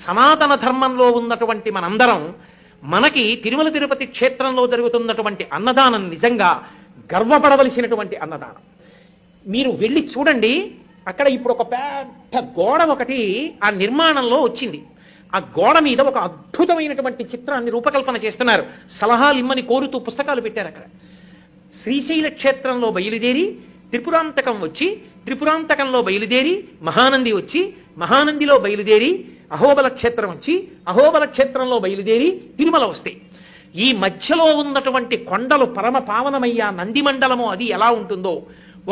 సనాతన ధర్మంలో ఉన్నటువంటి మనందరం మనకి తిరుమల తిరుపతి క్షేత్రంలో జరుగుతున్నటువంటి అన్నదానం నిజంగా గర్వపడవలసినటువంటి అన్నదానం. మీరు వెళ్ళి చూడండి, అక్కడ ఇప్పుడు ఒక పెద్ద గోడ ఒకటి ఆ నిర్మాణంలో వచ్చింది. ఆ గోడ మీద ఒక అద్భుతమైనటువంటి చిత్రాన్ని రూపకల్పన చేస్తున్నారు. సలహాలు ఇమ్మని కోరుతూ పుస్తకాలు పెట్టారు. అక్కడ శ్రీశైల క్షేత్రంలో బయలుదేరి త్రిపురాంతకం వచ్చి, త్రిపురాంతకంలో బయలుదేరి మహానంది వచ్చి, మహానందిలో బయలుదేరి అహోబల క్షేత్రం వచ్చి, అహోబల క్షేత్రంలో బయలుదేరి తిరుమల వస్తాయి. ఈ మధ్యలో ఉన్నటువంటి కొండలు పరమ పావనమయ్యా నంది మండలము అది ఎలా ఉంటుందో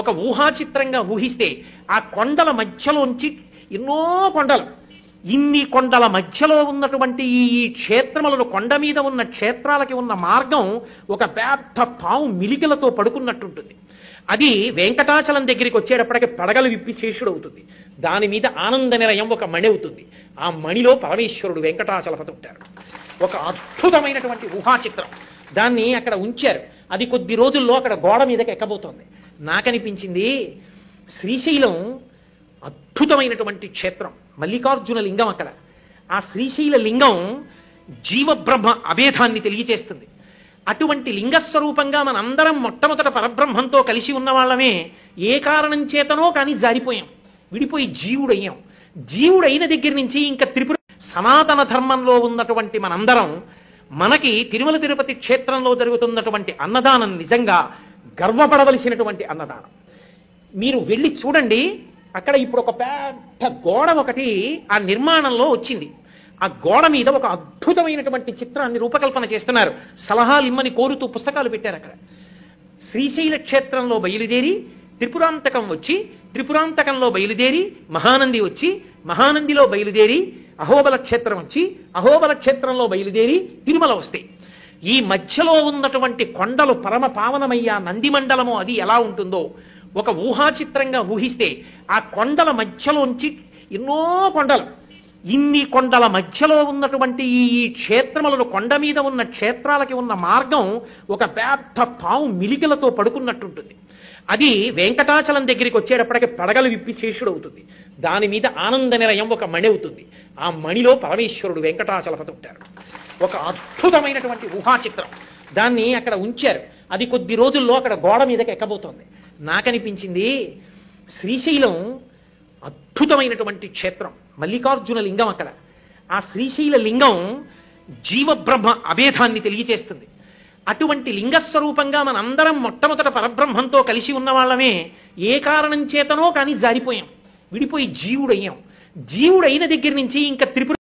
ఒక ఊహాచిత్రంగా ఊహిస్తే, ఆ కొండల మధ్యలోంచి ఎన్నో కొండలు, ఇన్ని కొండల మధ్యలో ఉన్నటువంటి ఈ క్షేత్రములను, కొండ మీద ఉన్న క్షేత్రాలకి ఉన్న మార్గం ఒక పెద్ద పాము మిలికలతో పడుకున్నట్టుంటుంది. అది వెంకటాచలం దగ్గరికి వచ్చేటప్పటికి పడగలు విప్పి శేషుడు అవుతుంది. దాని మీద ఆనంద నిలయం ఒక మణి అవుతుంది. ఆ మణిలో పరమేశ్వరుడు వెంకటాచలపతి ఉంటారు. ఒక అద్భుతమైనటువంటి ఊహాచిత్రం. దాన్ని అక్కడ ఉంచారు. అది కొద్ది రోజుల్లో అక్కడ గోడ మీదకి ఎక్కబోతోంది. నాకనిపించింది శ్రీశైలం అద్భుతమైనటువంటి క్షేత్రం, మల్లికార్జున లింగం అక్కడ. ఆ శ్రీశైల లింగం జీవబ్రహ్మ అభేదాన్ని తెలియచేస్తుంది. అటువంటి లింగస్వరూపంగా మనందరం మొట్టమొదట పరబ్రహ్మంతో కలిసి ఉన్న వాళ్ళమే ఏ కారణం చేతనో కానీ జారిపోయాం, విడిపోయి జీవుడయ్యాం. జీవుడైన దగ్గర నుంచి ఇంకా త్రిపుర సనాతన ధర్మంలో ఉన్నటువంటి మనందరం మనకి తిరుమల తిరుపతి క్షేత్రంలో జరుగుతున్నటువంటి అన్నదానం నిజంగా గర్వపడవలసినటువంటి అన్నదానం. మీరు వెళ్ళి చూడండి, అక్కడ ఇప్పుడు ఒక పెద్ద గోడ ఒకటి ఆ నిర్మాణంలో వచ్చింది. ఆ గోడ మీద ఒక అద్భుతమైనటువంటి చిత్రాన్ని రూపకల్పన చేస్తున్నారు. సలహాలు ఇమ్మని కోరుతూ పుస్తకాలు పెట్టారు. అక్కడ శ్రీశైల క్షేత్రంలో బయలుదేరి త్రిపురాంతకం వచ్చి, త్రిపురాంతకంలో బయలుదేరి మహానంది వచ్చి, మహానందిలో బయలుదేరి అహోబల క్షేత్రం వచ్చి, అహోబల క్షేత్రంలో బయలుదేరి తిరుమల వస్తాయి. ఈ మధ్యలో ఉన్నటువంటి కొండలు పరమ పావనమయ్యా నంది మండలము అది ఎలా ఉంటుందో ఒక ఊహాచిత్రంగా ఊహిస్తే, ఆ కొండల మధ్యలోంచి ఎన్నో కొండలు, ఇన్ని కొండల మధ్యలో ఉన్నటువంటి ఈ క్షేత్రములను, కొండ మీద ఉన్న క్షేత్రాలకి ఉన్న మార్గం ఒక పెద్ద పాము మిలికలతో పడుకున్నట్టుంటుంది. అది వెంకటాచలం దగ్గరికి వచ్చేటప్పటికి పడగలు విప్పి శేషుడు అవుతుంది. దాని మీద ఆనంద నిలయం ఒక మణి అవుతుంది. ఆ మణిలో పరమేశ్వరుడు వెంకటాచలపతి ఉంటారు. ఒక అద్భుతమైనటువంటి ఊహాచిత్రం. దాన్ని అక్కడ ఉంచారు. అది కొద్ది రోజుల్లో అక్కడ గోడ మీదకి ఎక్కబోతోంది. నాకనిపించింది శ్రీశైలం అద్భుతమైనటువంటి క్షేత్రం, మల్లికార్జున లింగం అక్కడ. ఆ శ్రీశైల లింగం జీవబ్రహ్మ అభేదాన్ని తెలియచేస్తుంది. అటువంటి లింగస్వరూపంగా మనందరం మొట్టమొదట పరబ్రహ్మంతో కలిసి ఉన్న వాళ్ళమే ఏ కారణం చేతనో కానీ జారిపోయాం, విడిపోయి జీవుడయ్యాం. జీవుడైన దగ్గర నుంచి ఇంకా త్రిపుర